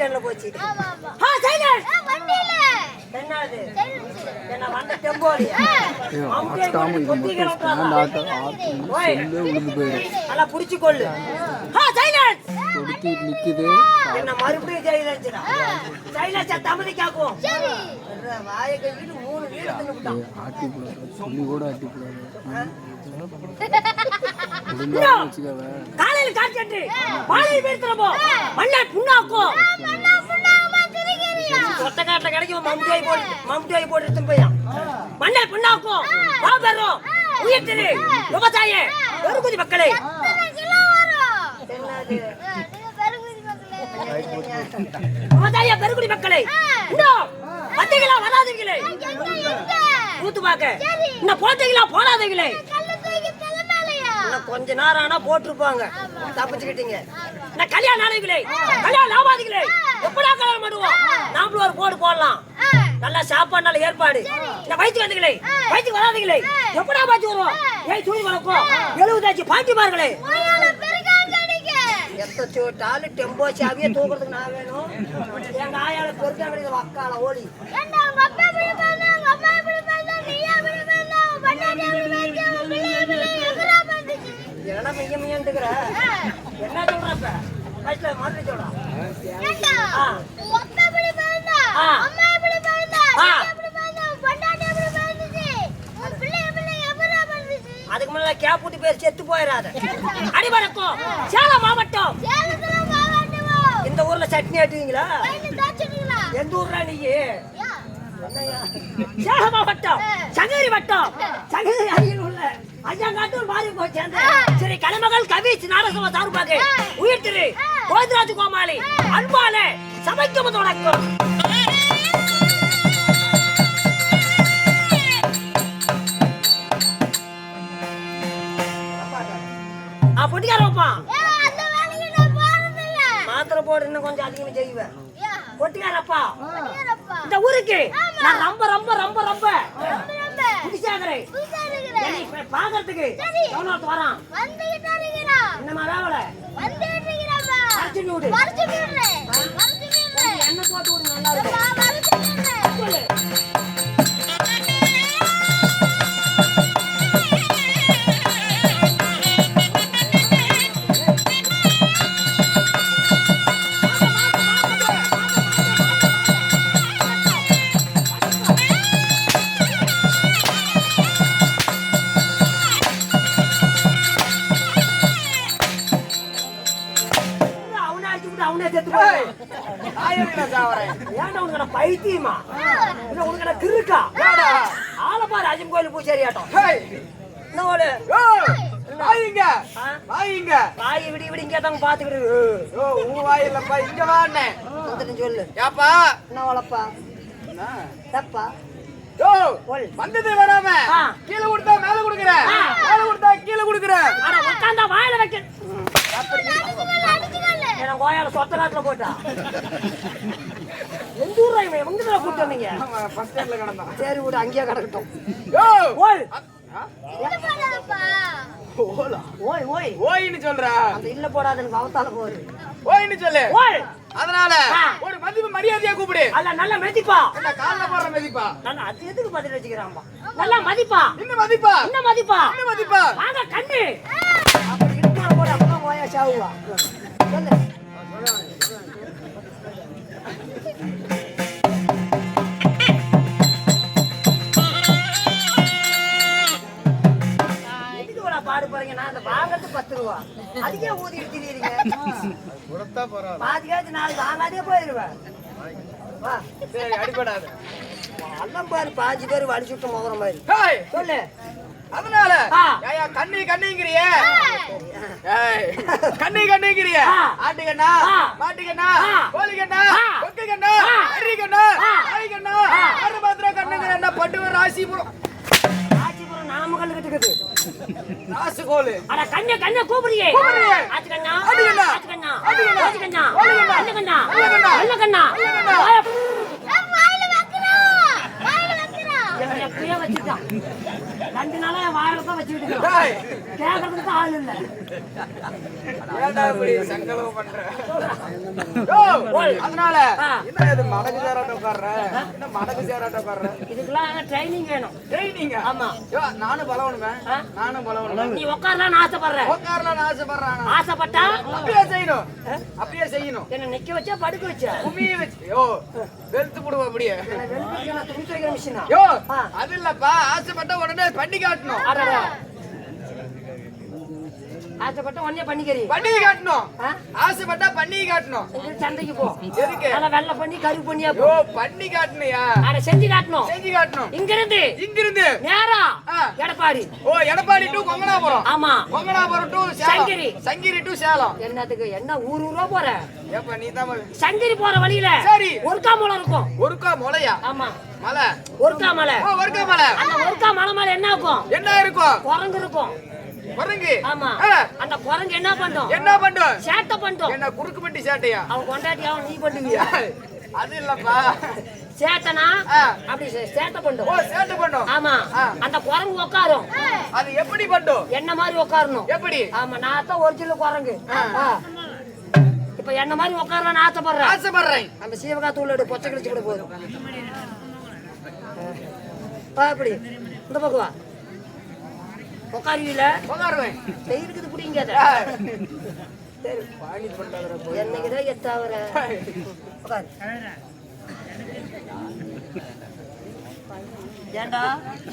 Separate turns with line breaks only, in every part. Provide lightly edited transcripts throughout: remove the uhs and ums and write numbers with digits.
ஆக்சிடென்ட்ல போச்சு. என்னது என்ன வந்த டெம்போலி நல்லா புடிச்சு கொள்ளு.
நிக்குது
என்ன மறுபடியும் ஜெயிலா ஜெயிலா தமிழை காக்குவோம். வாயை கட்டிட்டு 3 வீடு தின்னுட்டான்.
ஆட்டி சொல்லி கூட ஆட்டி
காலையில காய்ச்சட்டு பாலை பேசுறப்போ மண்ணா புண்ணாக்கோ ஒத்த காட்டுல கிடைக்கும் மம்டியாய் போட்டு எடுத்து போயான். மண்ணை புண்ணாக்கோ பாபரும் உயிர்த்திரு விவசாய பெருகுதி மக்களே விவசாய பெருகுடி மக்களே வந்தீங்களா வராதீங்களே கூத்து பாக்க இன்னும் போட்டீங்களா போடாதீங்களே கொஞ்ச நேரம் ஆனா போட்டிருப்பாங்க தப்பிச்சுக்கிட்டீங்க. கல்யாணம் ஆனீங்களே கல்யாணம் ஆகாதீங்களே எப்படா கல்யாணம் பண்ணுவோம் நாமளும் ஒரு போடு போடலாம். நல்லா சாப்பாடு நல்ல ஏற்பாடு. இந்த வயிற்று வந்தீங்களே வயிற்று வராதீங்களே எப்படா பாத்து வருவோம். ஏய் துணி வளர்ப்போம் 70 பாட்டி பாருங்களே எத்த சோட்டாலு டெம்போ சாவியை தூக்குறதுக்கு நான் வேணும். எங்க ஆயால பொறுக்க வேண்டியது வக்கால ஓடி என்ன மைய மையன்ட்டுக்கிற என்ன சொல்றப்ப வயசுல மாதிரி சொல்றா அதுக்கு முன்னால கேப்பூட்டி பேர் செத்து போயிடாத. அடிபறக்கும் சேலம் மாவட்டம் இந்த ஊர்ல சட்னி ஆட்டுவீங்களா? எந்த ஊர்ல நீ? சேலம் மாவட்டம் சங்ககிரி வட்டம் சங்ககிரி அருகில் உள்ள ஐயாங்காட்டூர் மாறி போய் சேர்ந்த ஸ்ரீ கலைமகள் கவிச் நாடகசபா சார்பாக உயிர் திரு கோவிந்தராஜ் கோமாளி அன்பால சமைக்கும் தொடக்கம். பொட்டிக்காரப்பா மாத்திரை போடு இன்னும் கொஞ்சம் அதிகமா செய்வேன். பொட்டிக்காரப்பா இந்த ஊருக்கு நான் ரொம்ப ரொம்ப ரொம்ப ரொம்ப புடிச்சாகிறேன். பாக்கிறதுக்கு எவ்வளவு வரான் என்னமா வேவல என்ன போட்டு விடு நல்லா இருக்கு. பைத்தியமா உனக்கு கிருக்கா ஆலப்பாரு அஜம் கோயில் பூச்சேரியாட்டம் வாய் விடி விடி இங்க தான் பாத்துக்கிட்டு
வாய் இல்லப்பா இங்க வாண்ணே
சொல்லு
ஏப்பா
என்ன வளப்பா தப்பா
வந்தது வராம கீழே கொடுத்தா மேல கொடுக்குற மேல கொடுத்தா கீழே கொடுக்குற
உட்காந்தா வாயில வைக்க கோயால சொத்த காட்டுல போட்டா எந்த ஊர்ல எங்க கூட்டு வந்தீங்க? சரி விடு அங்கேயே கிடக்கட்டும்.
ஓய்னு சொல்றா
அந்த இல்ல போடாதுன்னு அவத்தால போரு
ஓய்னு சொல்லு. அதனால ஒரு மதிப்பு மரியாதையா கூப்பிடு.
அல்ல நல்ல மதிப்பா
கால்ல போற மதிப்பா
நல்ல அது எதுக்கு பதில் வச்சுக்கிறான்பா. நல்ல மதிப்பா
இன்னும் மதிப்பா
இன்னும் மதிப்பா
இன்னும் மதிப்பா
வாங்க கண்ணு அப்படி இருக்கா போட அப்பா ஓயா சாவுவா சொல்லு. பாடு போறீங்க நான் அந்த வாங்கறது 10 ரூபா அதுக்கே ஊதி எடுத்துறீங்க. பாதிக்காச்சு நாளைக்கு வாங்காதே போயிருவேன்.
அடிபடாது
எல்லாம் பாரு பாதி பேர் வடிச்சுட்டு போகிற மாதிரி சொல்லு.
அதனால கண்ணி கண்ணிங்கிறிய கண்ணி கண்ணிங்கிறிய ஆட்டுக்கண்ணா மாட்டுக்கண்ணா கோழிக்கண்ணா கொக்குக்கண்ணா அரிக்கண்ணா நாய்க்கண்ணா ஆறு மாத்திரம் கண்ணுங்கிற என்ன பட்டுவ ராசிபுரம்
ராசிபுரம் நாமக்கல் கிட்டக்குது
ராசுகோலு
அட கண்ணே கண்ணே கூப்பிடுறியே ஆட்டுக்கண்ணா
ஆட்டுக்கண்ணா
ஆட்டுக்கண்ணா
ஆட்டுக்கண்ணா
கோழிக்கண்ணா கண்ணக்கண்ணா கண்ணக்கண்ணா வாயில வைக்கறா எப்படியே வச்சிட்டான் 2 நாளா என் வாயில தான் வச்சுக்கிட்டு இருக்கேன்.
டேய்,
கேட்கறதுக்கு ஆள் இல்ல.
ஏன்டா இப்படி சங்கலம் பண்ற? யோ, அதனால என்ன இது மடக்கு சேராட்ட உட்கார்ற? என்ன மடக்கு சேராட்ட உட்கார்ற?
இதுக்கெல்லாம் ட்ரைனிங் வேணும்.
ட்ரைனிங்க.
ஆமா.
யோ, நானும் பலவனுமே. நானும் பலவனுமே.
நீ உட்காரலான்னு ஆசைப்படுற.
உட்காரலாம்னு ஆசைப்படுறானா?
ஆசைப்பட்டா
அப்படியே செய்யணும். அப்படியே செய்யணும்.
என்ன நிக்க வச்சா படுக்க வச்சா?
குமிய வச்சு. யோ, வெளுத்து போடுவா அப்படியே.
நான் துணி துவைக்கிற மிஷினா?
யோ, அது இல்லப்பா. ஆசைப்பட்ட உடனே பண்ணி காட்டணும்.
அடடா. ஆசைப்பட்ட உடனே பண்ணிக்கிறீ.
பண்ணி காட்டணும். ஆசைப்பட்டா பண்ணி காட்டணும்.
சந்தைக்கு போ.
எதுக்கு?
அத வெள்ளை பண்ணி கருப்பு பண்ணியா போ.
யோ, பண்ணி காட்டணும்யா.
அட செஞ்சு காட்டணும்.
செஞ்சு காட்டணும்.
இங்க
இங்கிருந்து
நேரா எடப்பாடி.
ஓ, எடப்பாடி டு கொங்கனாபுரம்.
ஆமா.
கொங்கனாபுரம் டு
சங்கிரி.
சங்கிரி டு சேலம்.
என்னதுக்கு என்ன ஊரா போற?
ஏப்பா நீ தான்
சங்கிரி போற வழியில
சரி
ஒருக்கா மலை இருக்கும்.
ஒருக்கா மலையா?
ஆமா,
மலை.
ஒருக்கா மலை.
ஓ, ஒருக்கா மலை.
அந்த ஒருக்கா மலை மேல என்ன இருக்கும்?
என்ன இருக்கும்?
குரங்கு இருக்கும்.
குரங்கு.
ஆமா. அந்த குரங்கு என்ன பண்ணும்?
என்ன பண்ணும்?
சேட்டை பண்ணும்.
என்ன குறுக்கு பட்டி சேட்டையா?
அவன் கொண்டாட்டி அவன் நீ பண்ணுவியா?
அது இல்லப்பா.
சேட்டனா அப்படி சேட்டை
ஓ,
பண்ணும்.
சேட்டை பண்ணும்.
ஆமா. அந்த குரங்கு உட்காரும்.
அது எப்படி பண்ணும்?
என்ன மாதிரி உட்காரணும்.
எப்படி?
ஆமா, நான் தான் ஒரிஜினல் குரங்கு. இப்ப என்ன மாதிரி உட்காரலான்னு ஆசைப்படுறேன்.
ஆசைப்படுறேன்.
அந்த சீவகா தூளோட பொச்சை கழிச்சு கூட போதும். அப்படி இந்த பக்கம் வா. உட்காருவீல
உட்காருவேன்.
இருக்குது பிடிங்காத. சரி, என்னைக்குதான் எத்தாவற. உட்காரு. ஏண்டா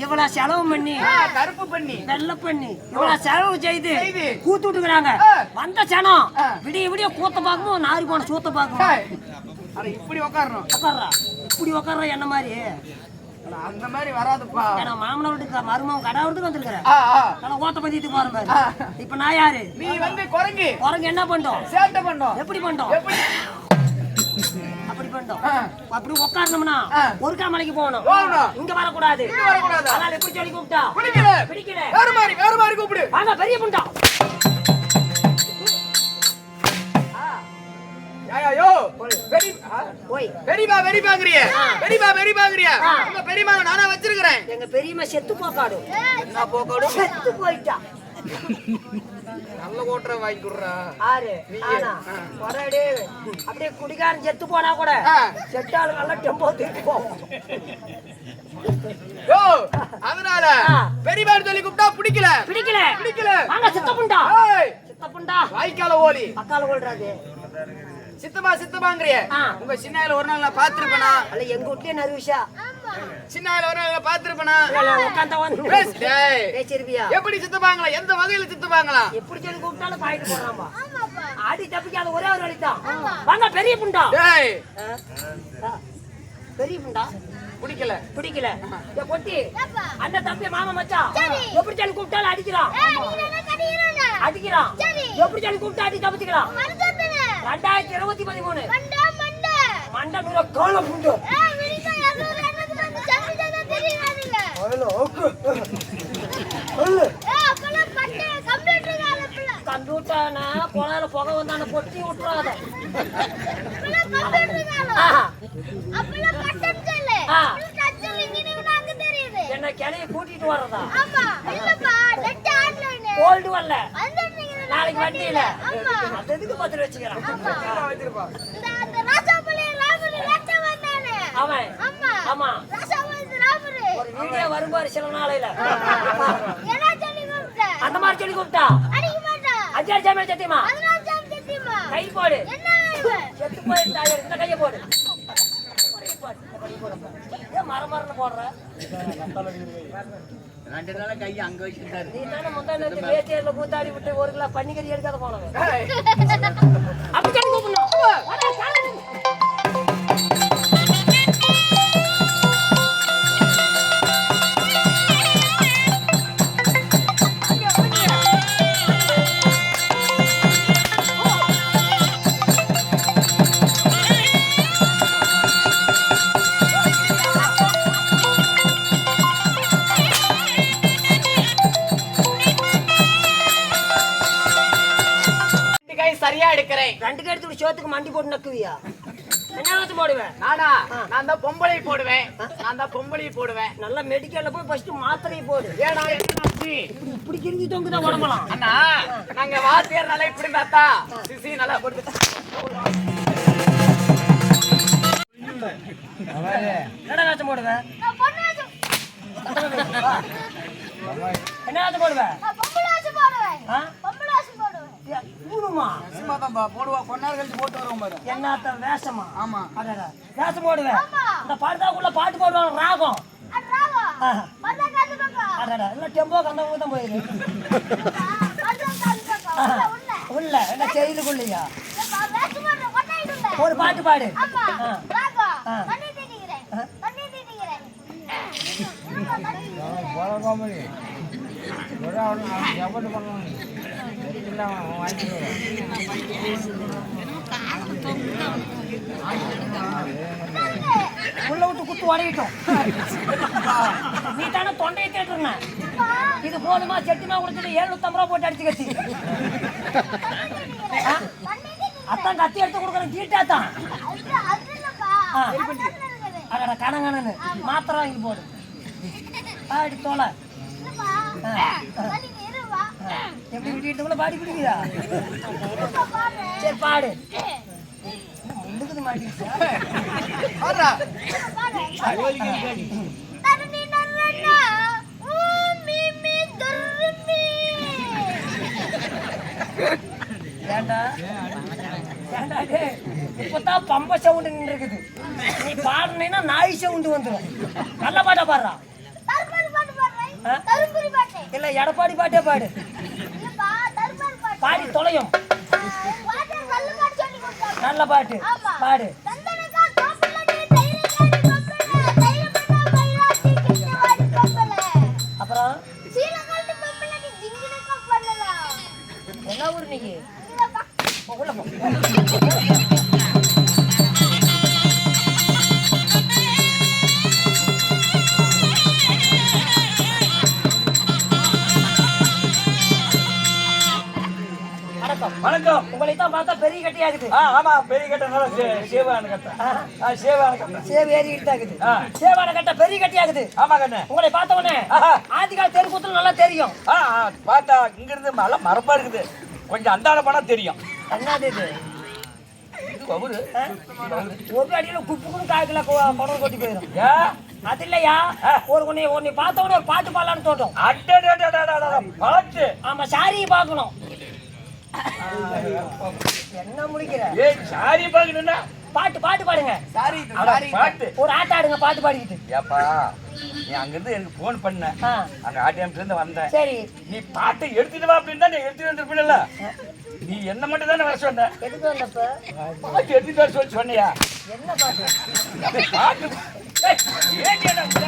இவ்வளவு செலவு பண்ணி
கருப்பு பண்ணி
வெள்ளை பண்ணி இவ்வளவு செலவு செய்து
செய்து
கூத்து விட்டுக்கிறாங்க. வந்த சனம் விடிய விடிய கூத்த பார்க்கணும், நாரி போன சூத்த பார்க்கணும்.
அட இப்படி உட்காரணும்.
உட்கார்றா, இப்படி உட்கார்ற என்ன மாதிரி.
அட அந்த மாதிரி வராதுப்பா.
ஏன்னா மாமனார் வீட்டுக்கு மருமகன் கடை வீட்டுக்கு வந்திருக்கிறேன்.
ஆ.
நான் ஓட்ட பதிட்டு போறேன் பாரு. இப்ப நான் யாரு?
நீ வந்து குரங்கு.
குரங்கு என்ன பண்ணோம்?
சேட்டை பண்ணோம்.
எப்படி பண்ணோம்?
எப்படி?
அப்படி பண்ணோம். அப்படி உட்காரணும்னா ஒருக்கா மலைக்கு போகணும். இங்க வரக்கூடாது. அதனால எப்படி சொல்லி கூப்பிட்டா?
பிடிக்கல.
பிடிக்கல.
வேற மாதிரி கூப்பிடு.
வாங்க பெரிய புண்டா.
ஐயோ,
போய்
வெரிபாங்கறியே. வெரிபாங்கறியே. உங்க பெரியம்மா நானா வச்சிருக்கேன்.
எங்க பெரியம்மா செத்து போக்காடு.
என்ன போக்காடு?
செத்து போயிட்டா.
நல்ல ஓட்டற வாங்கி குடுறா.
ஆறு ஆனா ஒரேடே அப்படியே குடிகாரன் செத்து போனா கூட செட்டால நல்ல டெம்போ தூக்கி போவோம்.
யோ, அதனால பெரியம்மா சொல்லி கூப்பிட்டா பிடிக்கல. பிடிக்கல.
வாங்க சித்தப்புண்டா.
ஏய்,
சித்தப்புண்டா.
வாய்க்கால ஓலி.
பக்கால ஓடுறாது.
சித்தமாங்கறியே. உங்க சின்னாயில ஒரு நாள் நான் பாத்துருப்பேனா?
அல்ல எங்க வீட்லயே நறுவிஷா.
சின்னாயில ஒரு நாள் நான் பாத்துருப்பேனா?
உட்கார்ந்தா வந்து
டேய்,
பேசிருப்பியா?
எப்படி சித்தப்பாங்களா? எந்த வகையில சித்தப்பாங்களா?
எப்படி சொல்லி கூப்பிட்டாலும் பாயிட்டு போடுறாம்பா. ஆடி தப்பிக்காத ஒரே ஒரு வழிதான். வாங்க பெரிய புண்டா.
டேய்,
பெரிய புண்டா. பிடிக்கல. கொட்டி அண்ணன் தம்பி மாமா மச்சான் எப்படி சொல்லி கூப்பிட்டாலும் அடிக்கிறான். எப்படி சொல்லி கூப்பிட்டா அடி தப்பிச்சுக்கலாம். 2023 மண்டை நூற கால புண்டு. கம்ப்யூட்டர்னா போனால புகை வந்தான பொட்டி விட்டுறாத. என்ன கிளைய கூட்டிட்டு வர்றதா? கோல்டு வரல நாளைக்கு வண்டியில அது எதுக்கு பத்திர வச்சுக்கிறான் அவன். ஆமா, ஒரு வீடியோ வரும்பாரு சில நாளையில அந்த மாதிரி சொல்லி கூப்பிட்டா அஞ்சாறு சாமி சத்தியமா கை போடு. செத்து போயிருந்தா இந்த கையை போடு. மரம் போடுற
2 நாளா கை அங்க வச்சிட்டாரு.
நீ தானே முந்தானே வேட்டியில கூத்தாடி விட்டு 1 கிலோ பன்னிக்கறி எடுக்காத போனவன். அப்படி சொல்லி கூப்பிடணும்.
சரியா எடுக்கிறேன்.
2 கை எடுத்து சோத்துக்கு மண்டி போட்டு நக்குவியா? என்ன வேஷம் போடுவேன்?
நானா? நான் தான் பொம்பளை போடுவேன். நான் தான் பொம்பளை போடுவேன்.
நல்லா மெடிக்கல்ல போய் ஃபர்ஸ்ட் மாத்திரை போடு.
ஏடா என்னாச்சு?
இப்படி கிழிஞ்சி தொங்குதா உடம்பலாம்.
அண்ணா நாங்க வாத்தியார் நல்லா இப்படி தாத்தா சிசி நல்லா போட்டு
என்ன வேஷம் போடுவேன்?
நான் பொண்ணு வேஷம்.
என்ன வேஷம் போடுவேன்?
நான் பொம்பளை வேஷம் போடுவேன்.
ஆ?
பொம்பளை வேஷம் போடுவேன்.
ஊருமா
சும்மா தான் போடுவா கொண்டாரு கழிச்சு போட்டு வருவோம் பாரு.
என்னத்த வேஷமா?
ஆமா.
அடடா வேஷம் போடுவேன்.
ஆமா.
இந்த படுதாக்குள்ள பாட்டு போடுவாங்க ராகம்.
அட்ராவா.
ஆஹா.
மதா காது பக்கா.
அடடா இல்ல டெம்போ கண்டவங்க தான் போயிரு.
மதா காது பக்கா. உள்ள.
உள்ள என்ன செயலுக்குள்ளயா?
நான் வேஷம் போடுறேன். கொண்டாயிடுங்க.
ஒரு பாட்டு பாடு.
ஆமா.
ஆ.
ராகா.
ஆ.
தண்ணி தீனிக்கிறேன். தண்ணி தீனிக்கிறேன்.
உள்ள விட்டு குத்து உடையிட்டோம். நீ தானே தொண்டையை தேட்டுருங்க. இது போதுமா செட்டிமா கொடுத்துட்டு 750 ரூபா போட்டு அடிச்சு கட்டி. அத்தான் கத்தி எடுத்து கொடுக்குறேன் கீட்டா தான்.
அது இல்லப்பா.
அடடா கணங்கணன்னு மாத்திரை வாங்கி போடு. பாடி தோலை
இல்லப்பா. நீங்க இருவா.
எப்படி விட்டுட்டுக்குள்ள பாடி பிடிக்குதா?
இருப்பா பாரு.
சரி பாடு. முன்னுக்குது மாட்டிக்கிச்சா?
பாடுறா.
பாரு. தரணி நரனா மீமி துர்மி.
ஏண்டா ஏண்டா டேய் இப்பதான் பம்ப சவுண்டு நின்று இருக்குது. நீ பாடுனீன்னா நாய் சவுண்டு வந்துடும். நல்ல பாட்டா பாடுறா.
தர்மர் பாட்டு பாடுறேன்.
ஆ?
தர்மரி பாட்டு.
இல்ல எடப்பாடி பாட்டே பாடு.
இல்லப்பா தர்மர் பாட்டு.
பாடி தொலையும்.
வாட்டர் நல்ல பாட்டு சொல்லி கொடுத்தாங்க.
நல்ல பாட்டு
ஆமா.
பாடு.
தந்தனகா கோப்பலடி தைரியகாடி கோப்பல. தைரியமண்ணா மைராட்டி கிட்டவாடி கோப்பல.
அப்புறம்
சீலகாடி கோப்பலடி ஜிங்கினகா பண்ணலா.
என்ன ஊர் நீங்க?
இல்லப்பா.
உள்ள போ. வணக்கம்.
வணக்கம்.
உங்களை தான் பார்த்தா பெரிய கட்டியாகுது.
ஆமா பெரிய கட்ட சேவான கட்ட சேவான கட்ட
சேவ் ஏறிக்கிட்டு ஆகுது.
ஆ.
சேவான கட்ட பெரிய கட்டியாகுது.
ஆமா கண்ணு.
உங்களை பார்த்த உடனே
ஆஹா.
ஆதிகால தெருக்கூத்துல நல்லா தெரியும்.
பார்த்தா இங்க இருந்து மழை மரப்பா இருக்குது. கொஞ்சம் அந்தாட போனா தெரியும்.
என்னது இது?
இது கவுரு.
ஆ? ஒரு அடியில குப்புக்குன்னு காய்க்கல குடல் கொட்டி போயிடும்.
ஏ
அது இல்லையா ஒரு உன்னை பார்த்த உடனே ஒரு பாட்டு பாடலான்னு தோட்டம்.
அடடடடடடட பாட்டு.
ஆமா சாரியை பார்க்கணும். என்ன முடிக்கிற?
ஏய் சாரி பாக்கணும்னா
பாட்டு பாட்டு பாடுங்க.
சாரி சாரி பாட்டு.
ஒரு ஆட்ட ஆடுங்க பாட்டு பாடிக்கிட்டு.
ஏப்பா நீ அங்க இருந்து எனக்கு போன் பண்ண.
ஆ.
அங்க ஆடியம்ஸ்ல இருந்து வந்தேன்.
சரி
நீ பாட்டு எடுத்துட்டு வா அப்படின்னு தான் எடுத்துட்டு வந்திருப்பீல்ல. நீ என்ன மட்டும் தானே வர சொன்ன.
எதுக்கு வந்தப்ப?
பாட்டு எடுத்துட்டு வர சொல்லி சொன்னியா?
என்ன பாட்டு?
பாட்டு ஏய், ஏன்டா இப்படி?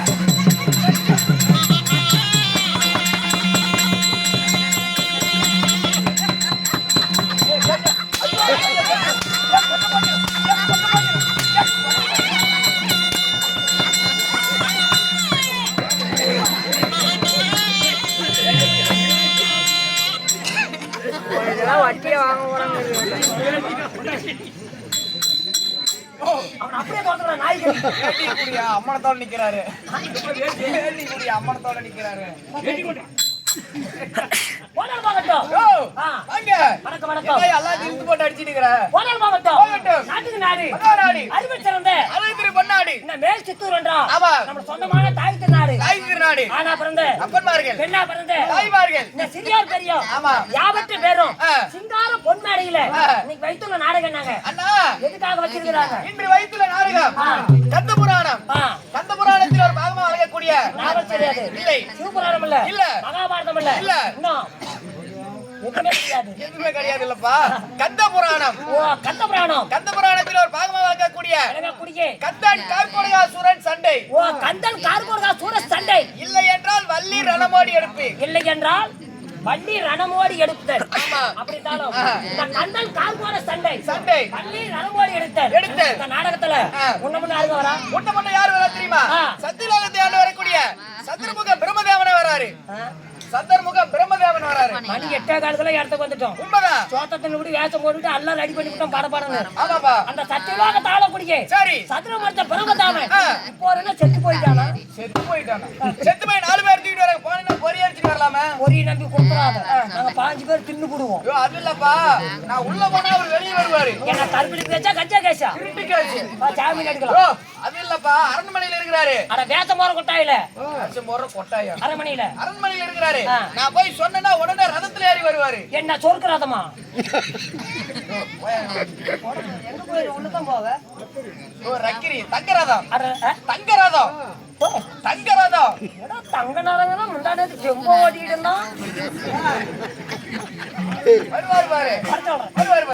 அவன் அப்படியே தோத்துறான் நாய்க்கு.
அம்மனத்தோட நிக்கிறாரு. அம்மனத்தோட நிக்கிறாரு.
போனால் போகட்டும்.
ஓ,
ஆ.
வாங்க.
வணக்கம் வணக்கம்.
ஏய், எல்லாம் இழுத்து போட்டு அடிச்சிட்டு இருக்கிற.
போனால் போகட்டும்.
போகட்டும்.
நாட்டுக்கு நாடு.
மகாராணி.
அறிவில் சிறந்த
அதை திரு பொன்னாடி.
இந்த மேல் சித்தூர் என்றா
ஆமா.
நம்ம சொந்தமான தாய் திருநாடு.
தாய் திருநாடு.
ஆனா பிறந்த
அப்பன்மார்கள்.
பெண்ணா பிறந்த
தாய்மார்கள்.
இந்த சிறியார் பெரியோர்
ஆமா.
யாவற்று பேரும்
ஆ.
சிங்கார பொன் மேடையில
ஆ.
இன்னைக்கு வைத்துள்ள நாடகம் என்னங்க
அண்ணா
எதுக்காக வச்சிருக்கிறாங்க?
இன்று வைத்துள்ள நாடகம்
ஆ.
கந்த புராணம்.
ஆ,
கந்த புராணத்தில் ஒரு பாகமா வழங்கக்கூடிய
நாவல் தெரியாது.
இல்லை.
சிவபுராணம் இல்ல.
இல்ல.
மகாபாரதம் இல்ல.
இல்ல.
இன்னும் எதுவுமே தெரியாது.
எதுவுமே கிடையாது இல்லப்பா. கந்த புராணம்.
ஓ, கந்த புராணம்.
கந்த புராணத்தில் ஒரு பாகமா வழங்கக்கூடிய
விளங்கக்கூடிய
கந்தன் கார்கோடகாசுரன் சண்டை.
ஓ, கந்தன் கார்கோடகா சூர சண்டை.
இல்லை என்றால் வள்ளி ரணமோடி எடுப்பு.
இல்லை என்றால் வள்ளி ரணமோடி எடுத்தல்.
ஆமா.
அப்படித்தாலும்
ஆ.
இந்த கந்தன் கார்கோட சண்டை
சண்டை.
வள்ளி ரணமோடி எடுத்தல்.
எடுத்தல்.
இந்த நாடகத்துல
ஆ.
முன்ன யாருங்க வரா?
முன்ன யாரு வரா தெரியுமா?
ஆ.
சத்தியலோகத்தை ஆண்டு வரக்கூடிய சந்திரமுக பிரம்மதேவனே வராரு.
ஆ?
சந்தர்முக பிரம்மதேவன் வராரு.
மணி 8 காலத்துல இடத்துக்கு வந்துட்டோம்.
உண்மைதான்.
சோத்தத்துல விட்டு வேஷம் போட்டுட்டு எல்லாம் ரெடி பண்ணி விட்டோம் படபடன்னு.
ஆமாப்பா.
அந்த சத்தியலோக தாள குடிக்க
சரி.
சதுரமர்த்த பிரம்மதாமன் இப்போ என்ன செத்து போயிட்டானா?
செத்து போயிட்டானா? செத்து போய் 4 பேர் தூக்கிட்டு வராங்க. போனா பொறி அடிச்சிட்டு வரலாமா?
பொறி நம்பி கொடுத்துறாத. நாங்க 5 பேர் தின்னு போடுவோம்.
ஐயோ அது இல்லப்பா. நான் உள்ள போனா அவர் வெளிய வருவாரு.
என்ன கருப்பிடி பேச்சா கஞ்சா கேஷா?
திருட்டு கேஸ்.
ஜாமீன்
ஐயோ
எடுக்கலாம்.
அது இல்லப்பா. அரண்மனையில இருக்கிறாரு.
அட வேஷம் போற கொட்டாயில.
அச்சம் போற கொட்டாயா?
அரண்மனையில.
அரண்மனையில இருக்கிறாரு. நான் போய் சொன்னேன்னா உடனே ரதத்துல ஏறி வருவாரு.
என்ன சொர்க்க ரதமா? எங்க போய் உள்ளதான் போவ?
ஓ ரக்கிரி தங்கரதம்.
அட
தங்கரதம். தங்கரதம்.
எடா தங்க நரங்கனா முந்தானே செம்போ ஓடிட்டு இருந்தான்.
வருவாரு பாரு.
அடுத்து
வருவாரு.